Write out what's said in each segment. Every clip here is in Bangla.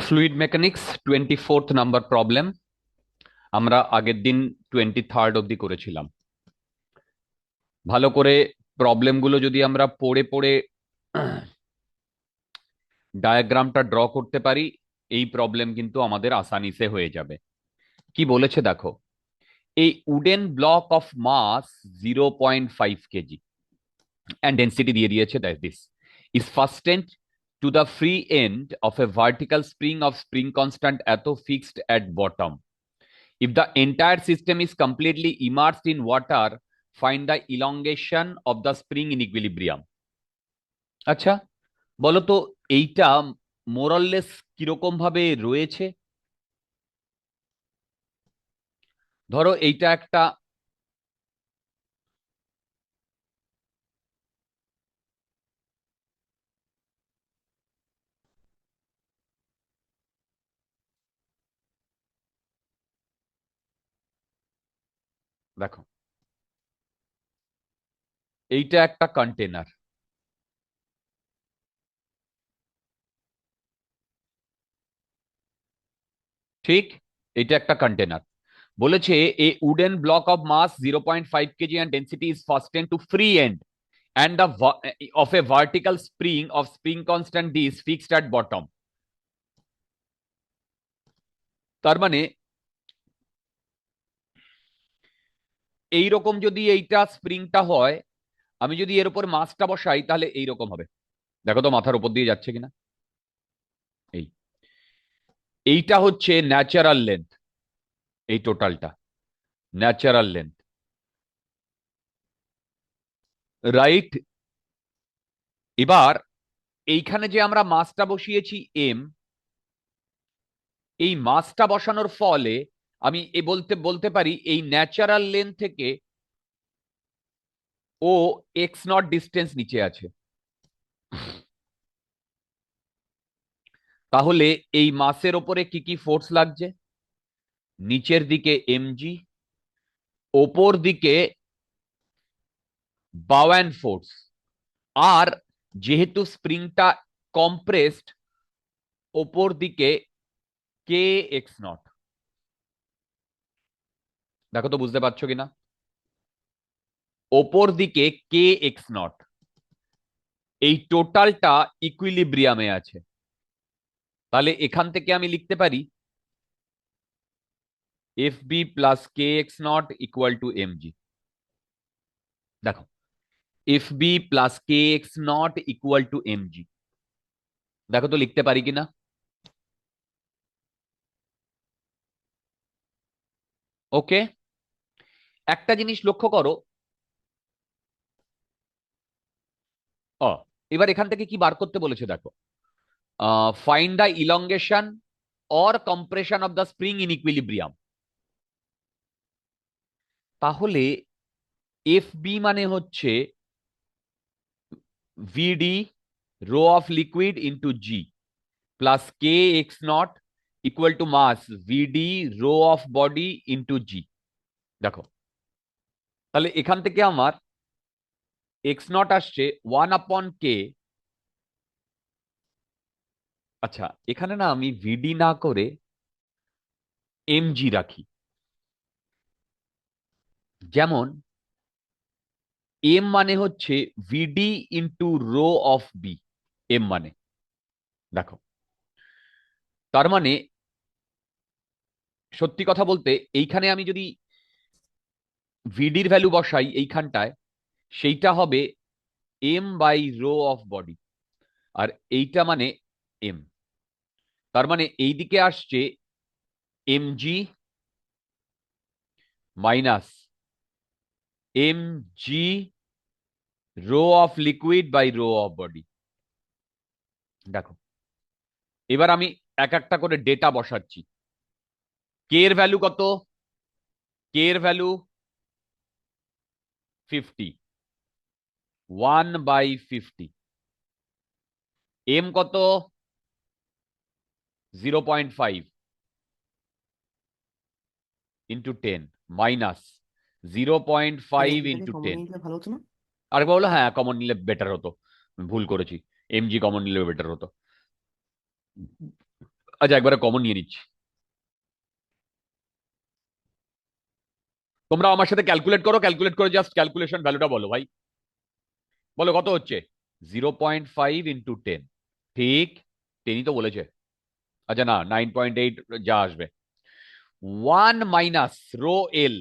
Fluid mechanics 24th number problem. আমরা আগের দিন 23rd অব্দি করেছিলাম। ভালো করে প্রবলেমগুলো যদি আমরা পড়ে পড়ে ডায়াগ্রামটা ড্র করতে পারি, এই প্রবলেম কিন্তু আমাদের আসানিসে হয়ে যাবে। কি বলেছে দেখো, এই wooden block of mass 0.5 KG and density দিয়ে দিয়েছে that this is fastened to the free end of a vertical spring of spring constant এত fixed at bottom. If the entire system is completely immersed in water, find the elongation of the spring in equilibrium. আচ্ছা, বলো তো এইটা মোরাললেস কিরকম ভাবে রয়েছে। ধরো এইটা একটা দেখো, এইটা একটা কন্টেনার, ঠিক? এটা একটা কন্টেনার। বলেছে a wooden block of mass 0.5 KG and density is fastened to free end and the of a vertical spring of spring constant d is fixed at bottom. তার মানে এইরকম যদি এইটা স্প্রিংটা হয়, আমি যদি এর উপর মাসটা বসাই তাহলে এইরকম হবে। দেখো তো মাথার উপর দিয়ে যাচ্ছে কিনা। এই এইটা হচ্ছে ন্যাচারাল লেন্থ, এই টোটালটা ন্যাচারাল লেন্থ, রাইট? এবার এইখানে যে আমরা মাসটা বসিয়েছি এম, এই মাসটা বসানোর ফলে আমি এ বলতে বলতে পারি এই ন্যাচারাল লেন্থ থেকে ও এক্স নট ডিস্টেন্স নিচে আছে। তাহলে এই মাসের ওপরে কি কি ফোর্স লাগছে? নিচের দিকে এমজি, ওপর দিকে বাওয়ান ফোর্স, আর যেহেতু স্প্রিংটা কম্প্রেসড, ওপর দিকে কে এক্স নট। দেখো তো বুঝতে পারছো কিনা। ওপর দিকে কে এক্স নট, এই টোটালটা ইকুইলিব্রিয়ামে আছে। তাহলে এখান থেকে আমি লিখতে পারি F B plus K x not equal to M G. দেখো, F B plus K x not equal to M G. দেখো তো লিখতে পারি কিনা। ওকে, একটা জিনিস লক্ষ্য করো। ও, এবার এখান থেকে কি বার করতে বলেছে দেখো, find the elongation or compression of the spring in equilibrium. তাহলে এফ বি মানে হচ্ছে VD rho of liquid into g plus K x not equal to mass VD rho of body into g. দেখো, তাহলে এখান থেকে আমার এক্স নট আসছে 1/k। আচ্ছা, এখানে না আমি ভিডি না করে এমজি রাখি। যেমন এম মানে হচ্ছে VD into rho of B, M মানে। দেখো, তার মানে সত্যি কথা বলতে এইখানে আমি যদি ভিডির ভ্যালু বসাই এইখানটায়, সেইটা হবে M by rho of body, আর এইটা মানে এম। তার মানে এইদিকে আসছে MG minus M G rho of liquid by rho of body. দেখো, এবার আমি এক একটা করে ডেটা বসাচ্ছি। কে এর ভ্যালু কত? কে এর ভ্যালু 50, 1/50। এম কত? 0.5 into 10 minus zero point sir five এমটাকে ইন্টু কমন 10। নিয়ে নিলে ভালো হতো না? আরেকবার বলো। হ্যাঁ, কমন নিলে বেটার হতো। আমি ভুল করেছি। এমজি কমন নিলে বেটার হতো। আচ্ছা, একবারে কমন নিয়ে নিচ্ছি। তোমরা আমার সাথে ক্যালকুলেট করো, ক্যালকুলেট করে জাস্ট ক্যালকুলেশন ভ্যালুটা বলো ভাই। বলো কত হচ্ছে? 0.5 ইন্টু 10। ঠিক, 10ই তো বলেছে। আচ্ছা না, 9.8 যা আসবে। 1 - রো এল।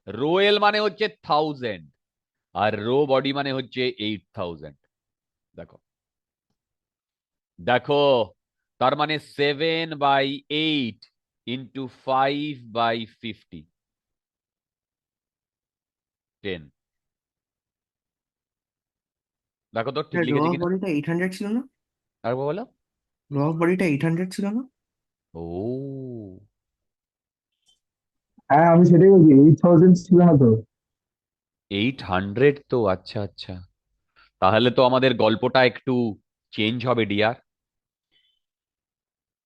রো এল মানে হচ্ছে 1000, আর রো বডি মানে হচ্ছে 8000। দেখো, দেখো, তার মানে 7/8 ইন্টু 5/50, 10। দেখো তো ঠিক স্যার লো লিখেছি অফ কিনা। বডিটা 800 ছিল না? আর বলো। লো অফ বডিটা 800 ছিল না? ও, হ্যাঁ আমি সেটাই বলছি, 8000 ছিল না তো? 800 তো? আচ্ছা আচ্ছা, তাহলে তো আমাদের গল্পটা একটু চেঞ্জ হবে dear.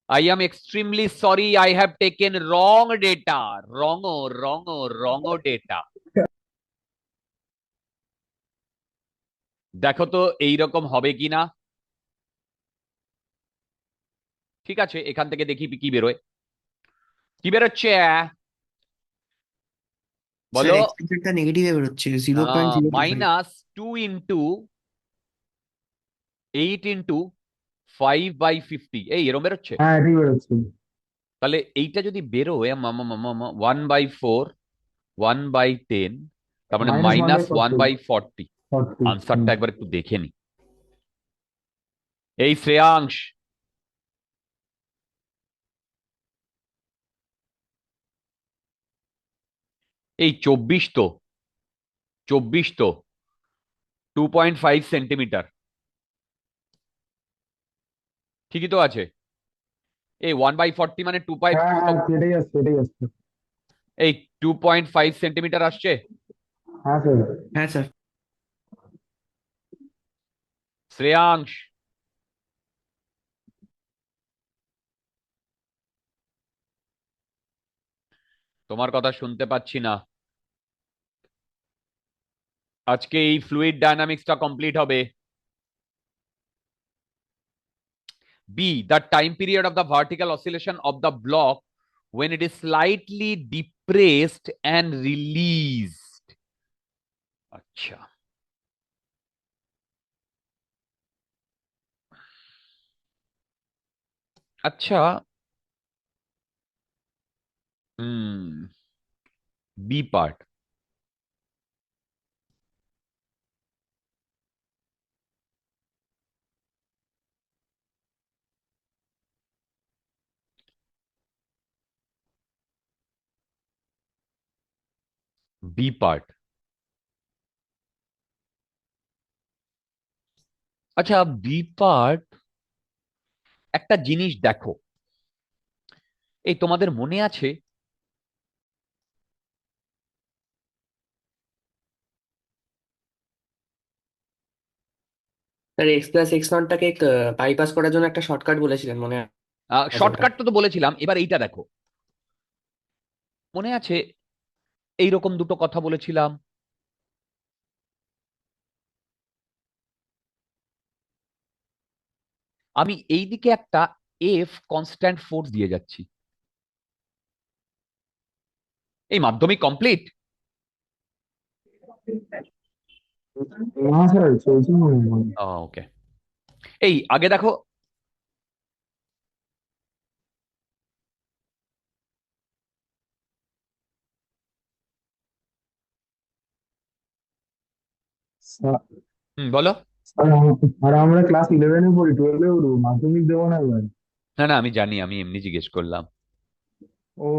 I am extremely sorry, I have taken wrong data. Wrong, wrong, wrong data. দেখো তো এইরকম হবে কিনা। ঠিক আছে, এখান থেকে দেখি কি বেরোয়। কি বেরোচ্ছে? স্যার বলো। এক্সপেক্টেডটা নেগেটিভে বেরোচ্ছে, 0.025। -2 × 8 × 5/50, এই এরম বেরোচ্ছে। হ্যাঁ ঠিক বেরোচ্ছে। তাহলে এইটা যদি বেরোয় 1/4, 1/10, তার মানে minus one by minus one forty. By forty forty. আনসারটা একবার একটু দেখে নি। এই শ্রেয়াংশ, এই 24 তো, 24 তো 2.5 সেন্টিমিটার। ঠিকই তো আছে। এই 1/40 মানে টু পয়েন্ট হ্যাঁ টু তো। হ্যাঁ সেটাই আসছে, সেটাই আসছে। এই 2.5 সেন্টিমিটার আসছে। হ্যাঁ স্যার। হ্যাঁ স্যার। শ্রেয়াংশ, তোমার কথা শুনতে পাচ্ছি না। আজকে এই ফ্লুইড ডায়নামিক্সটা কমপ্লিট হবে। B, the time period of the vertical oscillation of the block when it is slightly depressed and released. আচ্ছা, আচ্ছা। হুম, বি পার্ট। B part. আচ্ছা, বি পার্ট। একটা জিনিস দেখো, এই তোমাদের মনে আছে? স্যার এক্স প্লাস এক্স নটটাকে বাইপাস করার জন্য একটা শর্টকাট বলেছিলেন, মনে আছে ওটা? শর্টকাটটা তো বলেছিলাম, এবার এইটা দেখো। মনে আছে এইরকম দুটো কথা বলেছিলাম। আমি এইদিকে একটা এফ কনস্ট্যান্ট ফোর্স দিয়ে যাচ্ছি। এই মাধ্যমিক কমপ্লিট। না স্যার চলছে মনে হয়। ওকে। এই আগে দেখো। স্যার বলো। স্যার আমরা ক্লাস 11-এ পড়ি, 12-এ উঠবো, মাধ্যমিক দেবো না এবার। না না, আমি জানি, আমি এমনি জিজ্ঞেস করলাম। ও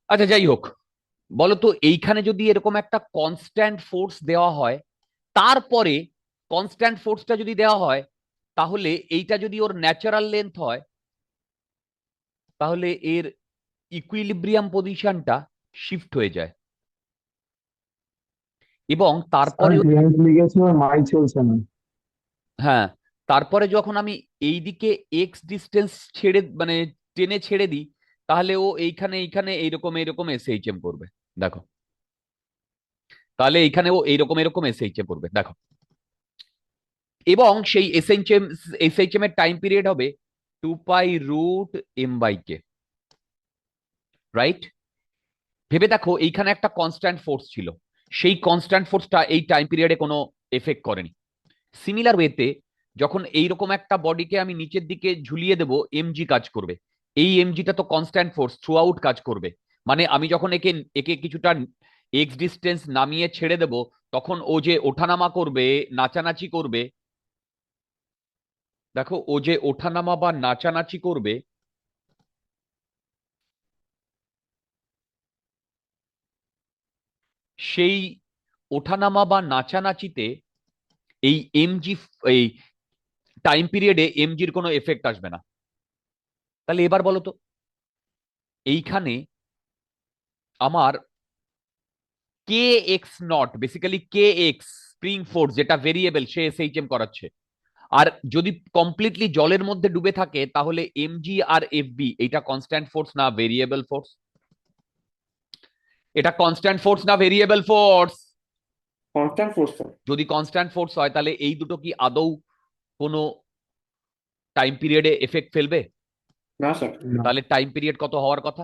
আচ্ছা, যাই হোক, বলো তো এইখানে যদি এরকম একটা কনস্ট্যান্ট ফোর্স দেওয়া হয়, তারপরে কনস্ট্যান্ট ফোর্সটা যদি দেওয়া হয়, তাহলে এইটা যদি ওর ন্যাচারাল লেন্থ হয়, তাহলে এর ইকুইলিব্রিয়াম পজিশনটা শিফট হয়ে যায়, এবং স্যার তারপরেও, টেন্স লিখেছি আর মাই চলছে না। হ্যাঁ, তারপরে যখন আমি এই দিকে এক্স ডিস্টেন্স ছেড়ে, মানে টেনে ছেড়ে দিই, তাহলে ও এইখানে এইখানে এইরকম এইরকম এসএইচএম করবে। দেখো, তাহলে এইখানে ও এইরকম এরকম এসএইচএম করবে, দেখো। এবং সেই এসএইচএম এর টাইম পিরিয়ড হবে 2π√m/k, রাইট? ভেবে দেখো, এইখানে একটা কনস্ট্যান্ট ফোর্স ছিল, সেই কনস্ট্যান্ট ফোর্সটা এই টাইম পিরিয়ডে কোনো এফেক্ট করেনি। সিমিলার ওয়েতে, যখন এইরকম একটা বডিকে আমি নিচের দিকে ঝুলিয়ে দেব, এমজি কাজ করবে। এই এমজিটা তো কনস্ট্যান্ট ফোর্স থ্রু আউট কাজ করবে। মানে আমি যখন একে একে কিছুটা এক্স ডিস্টেন্স নামিয়ে ছেড়ে দেব, তখন ও যে ওঠানামা করবে, নাচানাচি করবে, দেখো ও যে ওঠানামা বা নাচানাচি করবে, সেই ওঠানামা বা নাচানাচিতে এই এমজি, এই টাইম পিরিয়ডে এমজির কোনো এফেক্ট আসবে না। তাহলে এবার বলো তো, এইখানে আমার k x naught, basically k x spring force, যেটা ভেরিয়েবল, সে এসএইচএম করাচ্ছে। আর যদি কমপ্লিটলি জলের মধ্যে ডুবে থাকে, তাহলে এমজি আর এফবি, এটা কনস্ট্যান্ট ফোর্স না ভেরিয়েবল ফোর্স? এটা কনস্ট্যান্ট ফোর্স না variable force? Constant force sir. যদি কনস্ট্যান্ট ফোর্স হয়, তাহলে এই দুটো কি আদৌ কোনো টাইম পিরিয়ডে এফেক্ট ফেলবে? না স্যার। না। তাহলে টাইম পিরিয়ড কত হওয়ার কথা?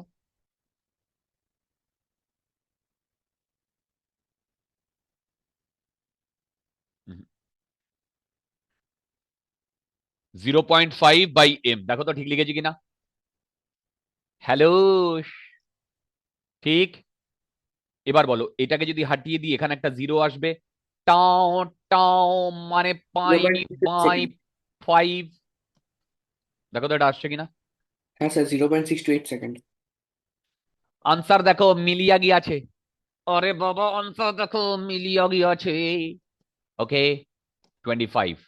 0.5/m। দেখো তো ঠিক লিখেছি কিনা। হ্যালো, ঠিক। এবার বলো, এটাকে যদি হাটিয়ে দিই, এখানে একটা জিরো আসবে। টাও টাও, মানে zero pi point by second. 5। দেখো তো এটা আসছে কিনা। হ্যাঁ স্যার, 0.628 সেকেন্ড। আনসার দেখো মিলিয়া গিয়াছে। আরে বাবা, আনসার দেখো মিলিয়া গিয়াছে। ওকে, 25।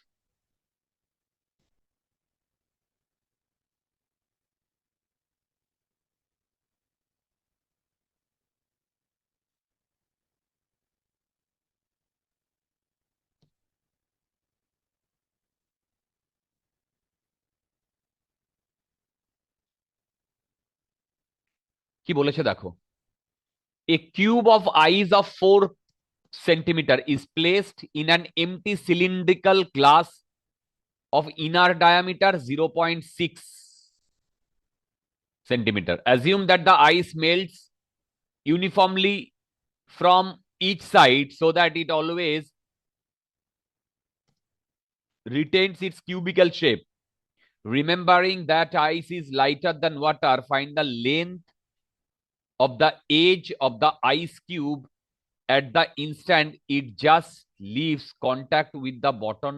কি বলেছে দেখো, a cube of ice of 4 centimeter is placed in an empty cylindrical glass of inner diameter 0.6 centimeter. Assume that the ice melts uniformly from each side so that it always retains its cubical shape. Remembering that ice is lighter than water, find the length of the edge of the ice cube at the instant it just leaves contact with the bottom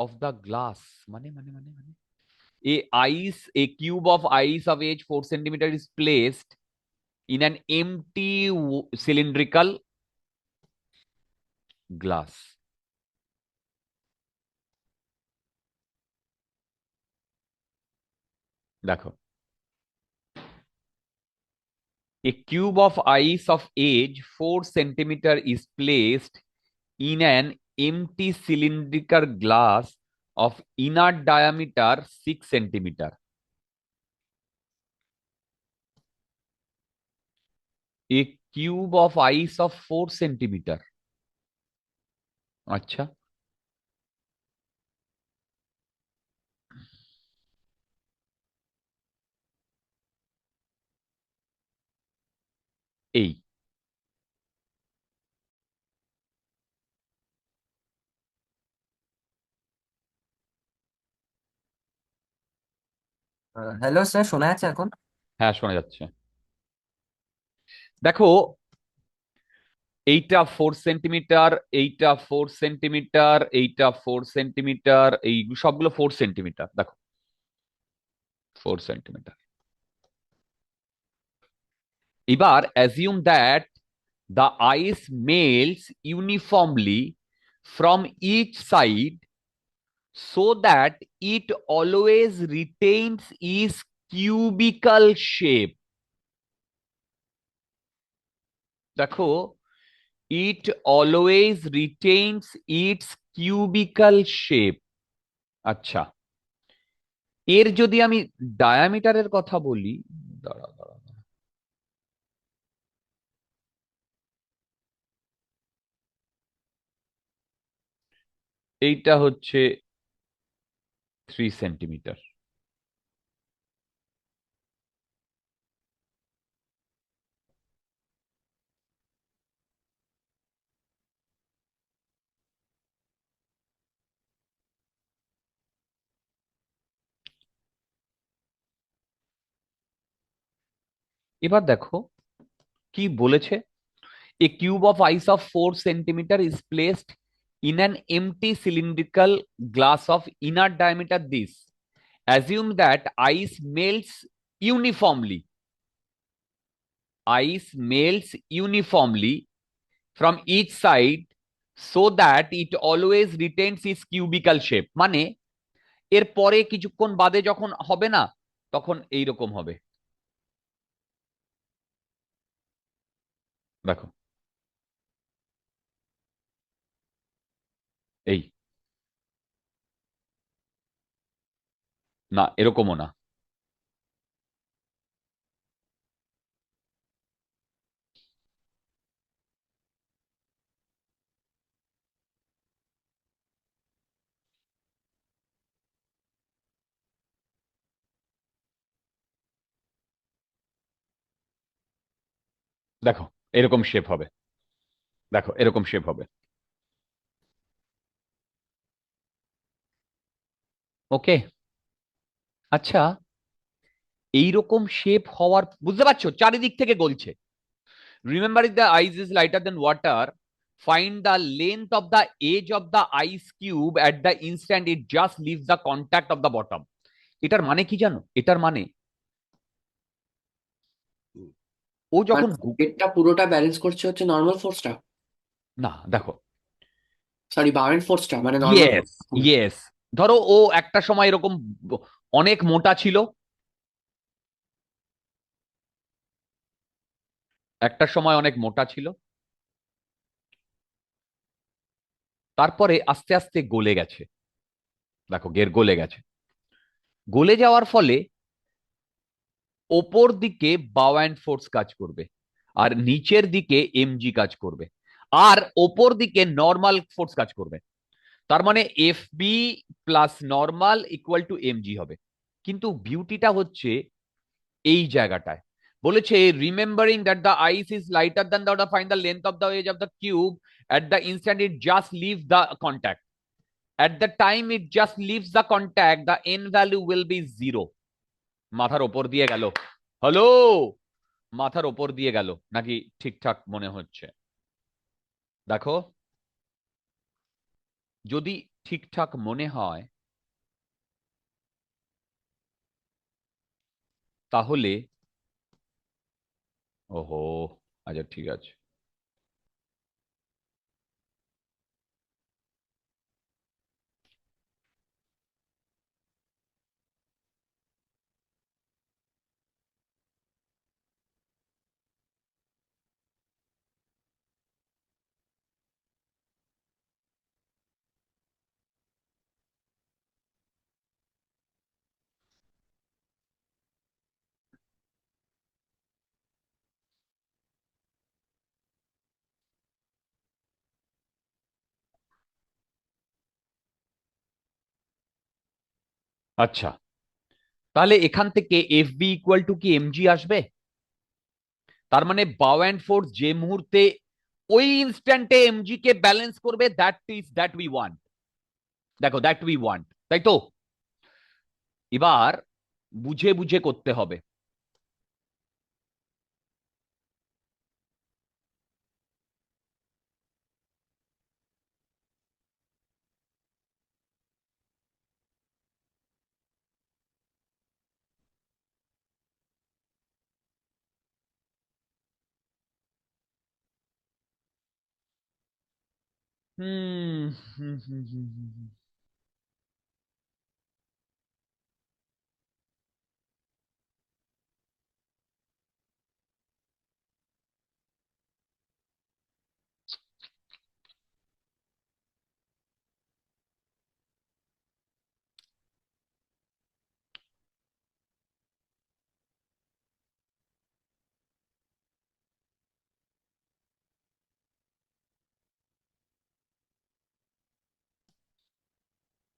of the glass. মানে a cube of ice of age 4 centimeter is placed in an empty cylindrical glass. দেখো, a cube of ice of age 4 centimeter is placed in an empty cylindrical glass of inner diameter 6 centimeter. A cube of ice of 4 centimeter. আচ্ছা, এই হ্যালো স্যার, শোনা যাচ্ছে এখন? হ্যাঁ, শোনা যাচ্ছে। দেখো, এইটা 4 সেন্টিমিটার, এইটা 4 সেন্টিমিটার, এইটা 4 সেন্টিমিটার, এই সবগুলো 4 সেন্টিমিটার। দেখো, 4 সেন্টিমিটার। এবার assume that the ice melts uniformly from each side so that it always retains its cubical shape. দেখো, it always retains its cubical shape. আচ্ছা, এর যদি আমি ডায়ামিটারের কথা বলি, দাঁড়া দাঁড়া দাঁড়া। এইটা হচ্ছে 3 সেন্টিমিটার। এবার দেখো কি বলেছে। A cube of ice of 4 centimeter is placed in an empty cylindrical glass of inner diameter this. Assume that ice melts uniformly. Ice melts uniformly from each side so that it always retains its cubical shape. মানে এর পরে কিছুক্ষণ বাদে যখন হবে না, তখন এইরকম হবে। দেখো, এই, না এরকমও না। দেখো, এরকম শেপ হবে। দেখো, এরকম শেপ হবে। ওকে। আচ্ছা, এইরকম শেপ হওয়ার, বুঝতে পারছো, চারিদিক থেকে গলছে। Remember if the ice is lighter than water, find the length of the edge of the ice cube at the instant it just leaves the contact of the bottom. এটার মানে কি জানো? এটার মানে ও মানে যখন এটা পুরোটা ব্যালেন্স করছে হচ্ছে নর্মাল ফোর্সটা, না দেখো, সরি বাউন্ড ফোর্সটা, মানে নর্মাল ইয়েস, ফোর্স। ইয়েস। ধরো ও একটা সময় এরকম অনেক মোটা ছিল, একটা সময় অনেক মোটা ছিল, তারপরে আস্তে আস্তে গলে গেছে। দেখো, গলে গেছে। গলে যাওয়ার ফলে ওপর দিকে বাওয়্যান্ট ফোর্স কাজ করবে, আর নিচের দিকে এমজি কাজ করবে, আর ওপর দিকে নর্মাল ফোর্স কাজ করবে। তার মানে F B plus normal equal to mg হবে। কিন্তু বিউটিটা হচ্ছে এই জায়গাটায়। বলেছে remembering that the ice is lighter than the find the length of the edge of the cube at the instant it just leaves the contact. At the time it just leaves the contact, the n value will be 0. মাথার ওপর দিয়ে গেল। হ্যালো, মাথার ওপর দিয়ে গেল নাকি? ঠিকঠাক মনে হচ্ছে? দেখো, যদি ঠিকঠাক মনে হয় তাহলে, ওহো, আচ্ছা ঠিক আছে। আচ্ছা, তাহলে এখান থেকে এফ বি ইকুয়াল টু কি এমজি আসবে? তার মানে বাও অ্যান্ড ফোর্স যে মুহূর্তে ওই ইনস্ট্যান্টে এমজি কে ব্যালেন্স করবে, দ্যাট উই ওয়ান্ট। দেখো, দ্যাট উই ওয়ান্ট, তাই তো? এবার বুঝে বুঝে করতে হবে। হুম হুম হুম হুম হুম হুম।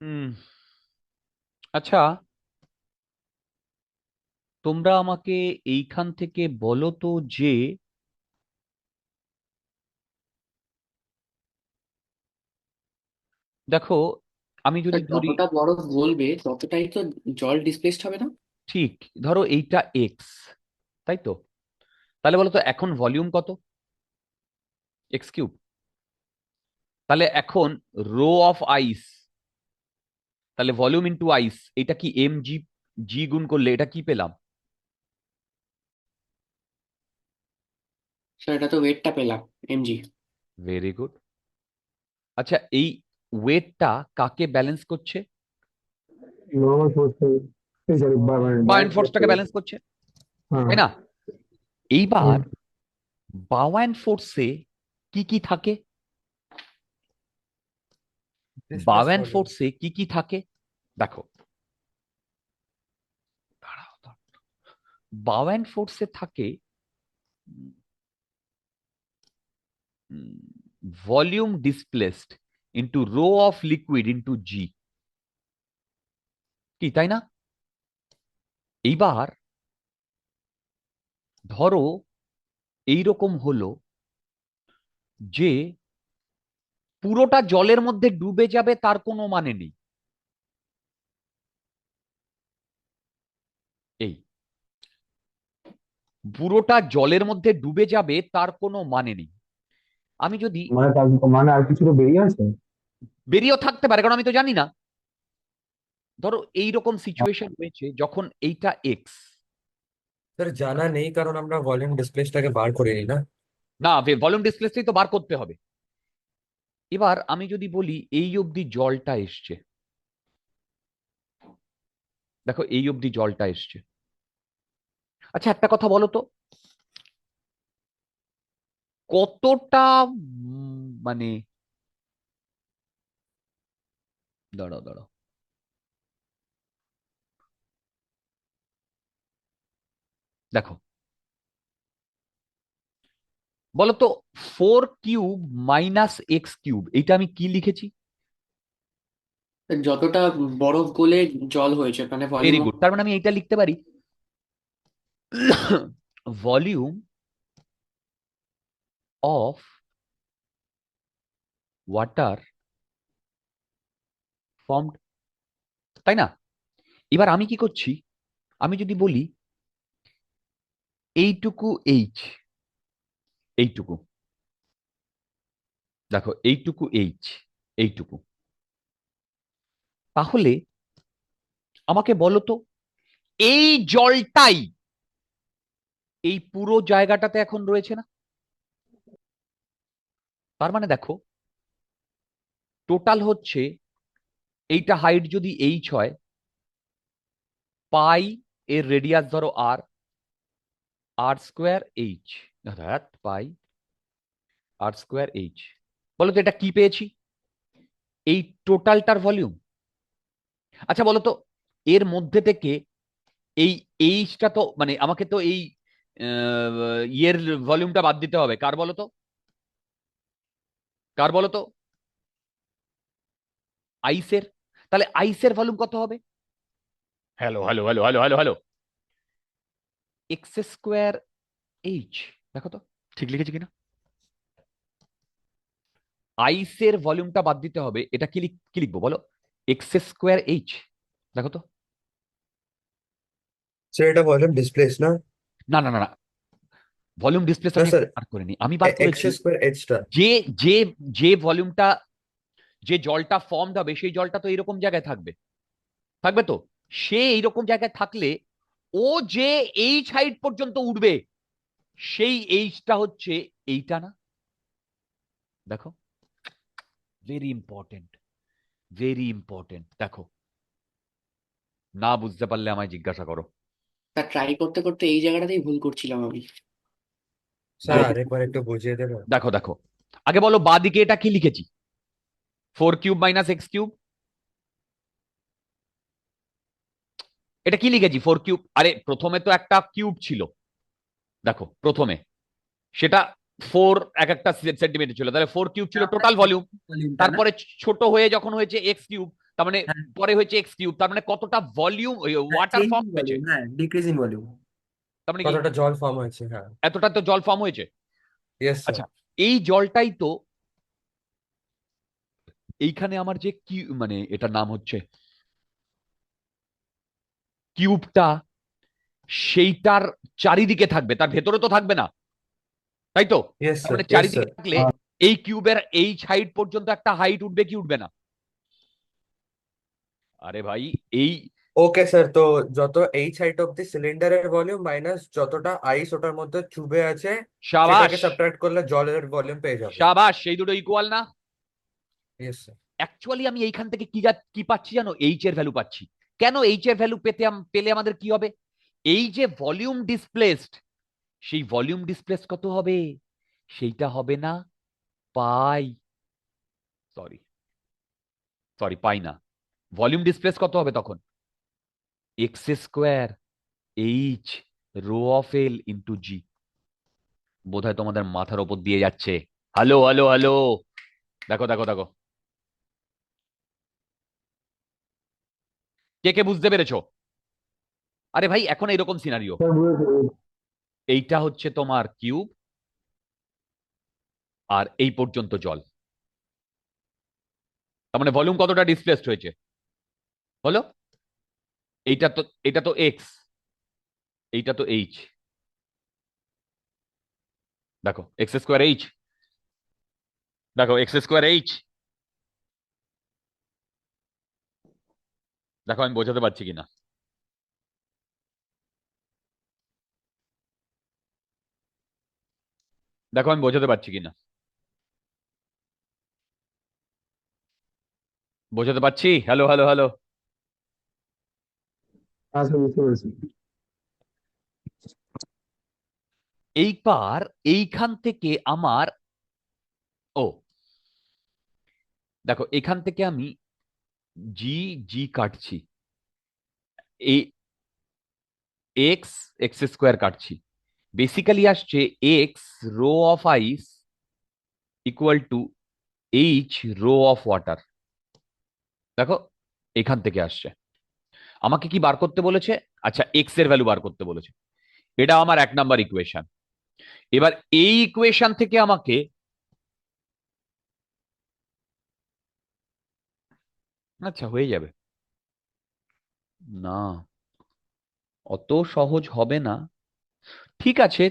হুম, আচ্ছা, তোমরা আমাকে এইখান থেকে বলো তো যে দেখো, আমি তা যদি ধরি, যতটা বরফ গলবে ততটাই তো জল ডিসপ্লেসড হবে না? ঠিক, ধরো এইটা এক্স, তাই তো? তাহলে বলো তো এখন ভলিউম কত? X cube. তাহলে এখন রো অফ আইস, তাহলে ভলিউম ইনটু আইস, এটা কি এম জি, জি গুণ করলে এটা কি পেলাম? সেটা তো ওয়েটটা পেলাম, এমজি। Very good. আচ্ছা, এই ওয়েটটা কাকে ব্যালেন্স করছে? নর্মাল ফোর্স, এই সরি, বায়ান্ট বায়ান্ড ফোর্স ফোর্সটাকে থেকে। ব্যালেন্স করছে, হ্যাঁ। তাই না? এইবার হুম। বায়ান্ট ফোর্সে কি কি থাকে? Displace বায়ান্ট volume. ফোর্সে কি কি থাকে দেখো, দাঁড়াও দাঁড়াও। বায়ান্ট ফোর্সে থাকে volume displaced into rho of liquid into g, কি তাই না? এইবার ধরো এইরকম হলো যে পুরোটা জলের মধ্যে ডুবে যাবে তার কোনো মানে নেই, এই পুরোটা জলের মধ্যে ডুবে যাবে তার কোনো মানে নেই। আমি যদি মানে মানে আর কিছু তো বেরিয়ে আছে। বেরিয়েও থাকতে পারে, কারণ আমি তো জানি না। ধরো এইরকম সিচুয়েশন হয়েছে যখন এইটা এক্স, স্যার জানা নেই, কারণ আমরা ভলিউম ডিসপ্লেসটাকে বার করে নিই না। না ভলিউম ডিসপ্লেসটাই তো বার করতে হবে। এবার আমি যদি বলি এই অবধি জলটা এসছে, দেখো এই অবধি জলটা এসছে। আচ্ছা একটা কথা বলো তো, কতটা মানে, দাঁড়াও দাঁড়াও, দেখো বলো তো, 4 কিউব মাইনাস এক্স কিউব, এইটা আমি কি লিখেছি? যতটা বরফ গলে জল হয়েছে মানে ভেরি ভলিউম। গুড, তার মানে আমি এইটা লিখতে পারি ভলিউম অফ ওয়াটার ফর্মড, তাই না? এবার আমি কি করছি, আমি যদি বলি এইটুকু এইচ, এইটুকু, দেখো এইটুকু এইচ, এইটুকু, তাহলে আমাকে বলো তো এই জলটাই এই পুরো জায়গাটাতে এখন রয়েছে না? তার মানে দেখো টোটাল হচ্ছে, এইটা হাইট যদি এইচ হয়, পাই এর রেডিয়াস ধরো আর, আর স্কোয়ার এইচ, পাই আর স্কোয়ার এইচ। বলো তো এটা কি পেয়েছি? এই টোটালটার ভলিউম। আচ্ছা বলো তো, এর মধ্যে থেকে এই এইচটা তো মানে আমাকে তো এই ইয়ের ভলিউমটা বাদ দিতে হবে, কার বলো তো? কার বলো তো? আইসের। তাহলে আইসের ভলিউম কত হবে? Hello hello hello hello hello hello, x square H. দেখো তো ঠিক লিখেছি কিনা? আইসের ভলিউমটা বাদ দিতে হবে, এটা কি কি লিখবো বলো? X square H. দেখো তো, স্যার এটা ভলিউম ডিসপ্লেস না? না না না না, ভলিউম ডিসপ্লেস না আমি স্যার, বার করিনি, আমি বার এক্স করেছি স্কোয়ার এইচটা। যে যে যে ভলিউমটা, যে জলটা ফর্মড হবে সেই জলটা তো এইরকম জায়গায় থাকবে, থাকবে তো। সে এইরকম জায়গায় থাকলে ও যে এইচ হাইট পর্যন্ত উঠবে, সেই এইচটা হচ্ছে এইটা না? দেখো ভেরি ইম্পর্টেন্ট, ভেরি ইম্পর্টেন্ট। দেখো, না বুঝতে পারলে আমায় জিজ্ঞাসা করো। তা ট্রাই করতে করতে এই জায়গাটাতেই ভুল করছিলাম আমি। স্যার দেখো আরেকবার একটু বুঝিয়ে দেবেন? দেখো দেখো, আগে বলো বাদিকে এটা কি লিখেছি? 4³ - x³। এটা কি লিখেছি? 4³ আরে প্রথমে তো একটা কিউব ছিল, দেখো প্রথমে সেটা 4 এক একটা সেন্টিমিটার ছিল, তাহলে 4³ ছিল টোটাল ভলিউম। ভলিউমটা না? তারপরে ছোট হয়ে যখন হয়েছে x³, তার মানে হ্যাঁ, পরে হয়েছে x³, তার মানে কতটা ভলিউম হ্যাঁ, ওয়াটার চেঞ্জ ফর্ম ইন হয়েছে। ভলিউম, হ্যাঁ, ডিক্রিজ ইন ভলিউম। তার মানে কি কতটা জল ফর্ম হয়েছে, হ্যাঁ। এতটা তো জল ফর্ম হয়েছে। Yes sir. আচ্ছা, এই জলটাই তো এইখানে আমার যে কি মানে এটার নাম হচ্ছে কিউবটা, সেইটার চারিদিকে থাকবে, তার ভেতরে তো থাকবে না, তাই তো? ইয়েস তার স্যার, মানে ইয়েস চারিদিকে স্যার। থাকলে এই কিউবের এই হাইট পর্যন্ত একটা হাইট উঠবে কি উঠবে না? আরে ভাই, এই ওকে স্যার, তো যত এইচ হাইট অফ দি সিলিন্ডারের ভলিউম মাইনাস যতটা আইস ওটার মধ্যে চুবে আছে, সাবাস, সেটাকে সাবট্রাক্ট করলে জলের ভলিউম পেয়ে যাবো। সাবাস, সেই দুটো ইকুয়াল না? Yes sir. অ্যাকচুয়ালি আমি এইখান থেকে কি পাচ্ছি জানো? এইচ এর ভ্যালু পাচ্ছি। কেন এইচ এর ভ্যালু পেলে আমাদের কি হবে? এই যে ভলিউম ডিসপ্লেসড, সেই ভলিউম ডিসপ্লেস কত হবে? সেইটা হবে না পাই, সরি সরি পাই না, ভলিউম ডিসপ্লেস কত হবে তখন? x² H rho of L into g. বোধহয় তোমাদের মাথার ওপর দিয়ে যাচ্ছে। হ্যালো হ্যালো হ্যালো, দেখো দেখো দেখো, কে কে বুঝতে পেরেছো? আরে ভাই, এখন এরকম সিনারিও, স্যার বুঝেছি। এইটা হচ্ছে তোমার কিউব, আর এই পর্যন্ত জল, তার মানে ভলিউম কতটা ডিসপ্লেসড হয়েছে হলো? এইটা তো, এটা তো এক্স, এইটা তো এইচ, দেখো x²h, দেখো x²h, দেখো আমি বোঝাতে পারছি কিনা, দেখো আমি বোঝাতে পারছি কিনা, বোঝাতে পারছি? Hello hello hello. আচ্ছা, বুঝতে পেরেছি। এইবার এইখান থেকে আমার, ও দেখো এখান থেকে আমি জি জি কাটছি, এই x² কাটছি, বেসিক্যালি আসছে x rho of ice equal to h rho of water. দেখো এখান থেকে আসছে, আমাকে কি বার করতে বলেছে? আচ্ছা, এক্স এর ভ্যালু বার করতে বলেছে। এটা আমার 1 নাম্বার ইকুয়েশন। এবার এই ইকুয়েশন থেকে আমাকে, আচ্ছা হয়ে যাবে, না অত সহজ হবে না, ঠিক আছে।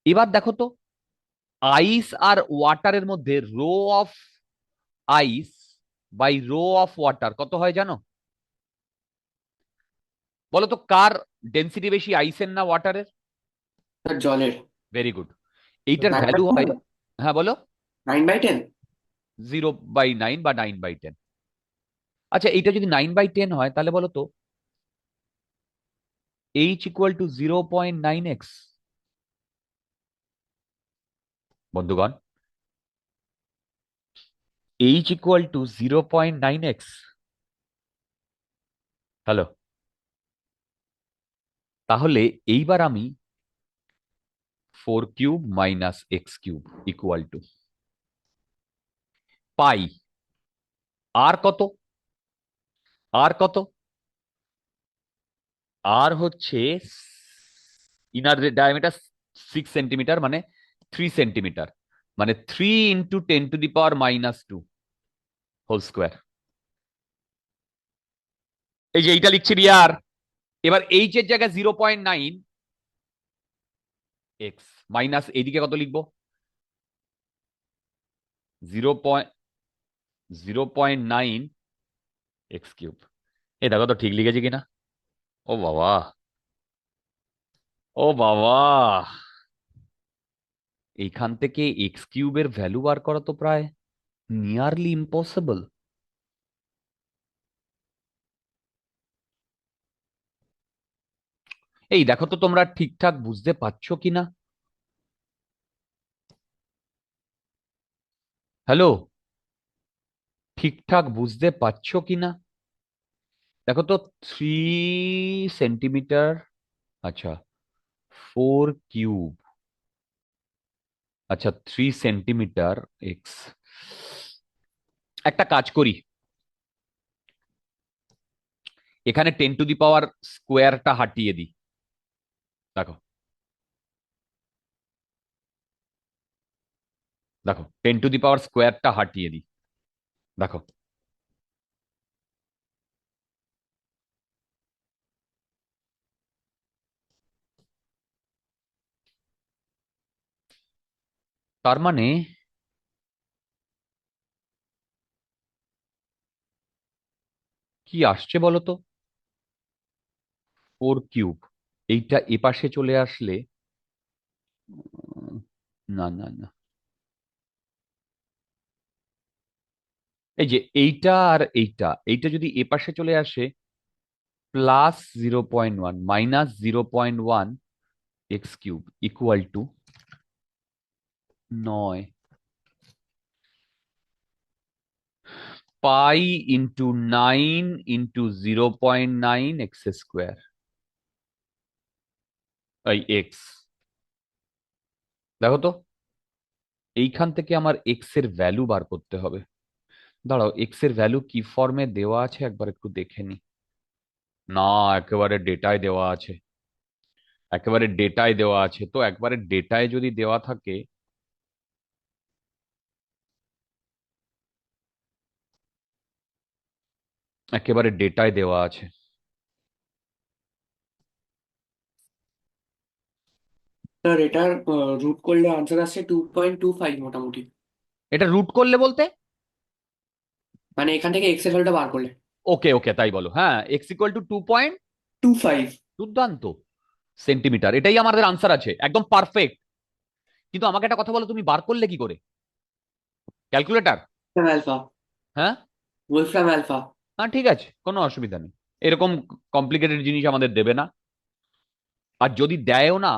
এবার দেখো তো, আইস আর ওয়াটারের মধ্যে rho of ice by rho of water কত হয় জানো? বলো তো, কার ডেন্সিটি বেশি, আইসের না ওয়াটারের? আর জলের। ভেরি গুড, এইটার 9/10 ভ্যালু হয়, হলো। হ্যাঁ বলো, 9/10। 0/9 বা 9/10। আচ্ছা, এইটা যদি 9/10 হয়, তাহলে বলো তো h ইকুয়াল টু 0.9x। বন্ধুগণ, h equal to 0.9x। Hello, তাহলে এইবার আমি 4³ - x³ ইকুয়াল টু পাই, আর কত, আর কত, আর হচ্ছে ইনার ডায়ামিটার 6 সেন্টিমিটার, মানে 3 সেন্টিমিটার, মানে 3 × 10⁻² হোল স্কোয়ার। এই যে এইটা লিখছি বিয়ার। এবার এইচ এর জায়গায় 0.9x মাইনাস এইদিকে কত লিখবো? 0.9x³। এই দেখো তো ঠিক লিখেছি কিনা। ও বাবা, ও বাবা, এইখান থেকে x³ এর ভ্যালু বার করা তো প্রায় নিয়ারলি ইম্পসিবল। এই দেখো তো তোমরা ঠিকঠাক বুঝতে পারছো কিনা। হ্যালো, ঠিকঠাক বুঝতে পারছো কিনা? দেখো তো, 3 সেন্টিমিটার, আচ্ছা 4 কিউব, আচ্ছা 3 সেন্টিমিটার এক্স। একটা কাজ করি, এখানে 10 টু দি পাওয়ার স্কোয়ারটা হাটিয়ে দিই। দেখো, দেখো 10 টু দি পাওয়ার স্কোয়ারটা হাটিয়ে দিই। দেখো, তার মানে কি আসছে বলো তো? 4 কিউব, এইটা এপাশে চলে আসলে না না না, এই যে এইটা আর এইটা, এইটা যদি এপাশে চলে আসে, +0.1 -0.1 x³ equal to 9 pi into 9 into 0.9 x², এই এক্স। দেখো তো, এইখান থেকে আমার এক্স এর ভ্যালু বার করতে হবে। দাঁড়াও, এক্স এর ভ্যালু কি ফর্মে দেওয়া আছে একবার একটু দেখে নি। না, একেবারে ডেটায় দেওয়া আছে, একেবারে ডেটায় দেওয়া আছে। তো একবারে ডেটায় যদি দেওয়া থাকে, একেবারে ডেটায় দেওয়া আছে। স্যার এটার রুট করলে আনসার আসছে 2.25 মোটামুটি। এটা রুট করলে বলতে? মানে এখান থেকে এক্স এর ভ্যালুটা বার করলে ওকে ওকে, তাই বলো। হ্যাঁ, x = 2. 2.5। দুর্দান্ত, সেন্টিমিটার, এটাই আমাদের আনসার আছে, একদম পারফেক্ট। কিন্তু আমাকে একটা কথা বলো, তুমি বার করলে কি করে? ক্যালকুলেটর? অ্যালফা। হ্যাঁ। Wolfram alpha. হ্যাঁ ঠিক আছে, কোনো অসুবিধা নেই। এরকম কমপ্লিকেটেড জিনিস আমাদের দেবে না। আর যদি দেয়ও না,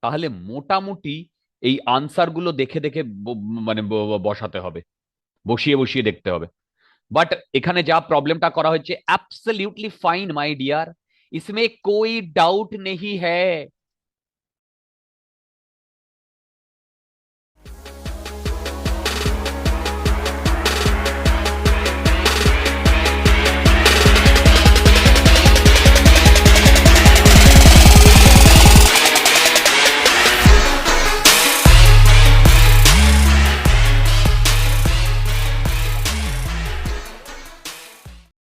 তাহলে মোটামুটি এই আনসার গুলো দেখে দেখে মানে বসাতে হবে, বসিয়ে বসিয়ে দেখতে হবে। বাট এখানে যা প্রবলেমটা করা হচ্ছে, অ্যাবসলিউটলি ফাইন মাই ডিয়ার, इसमें कोई डाउट नहीं है।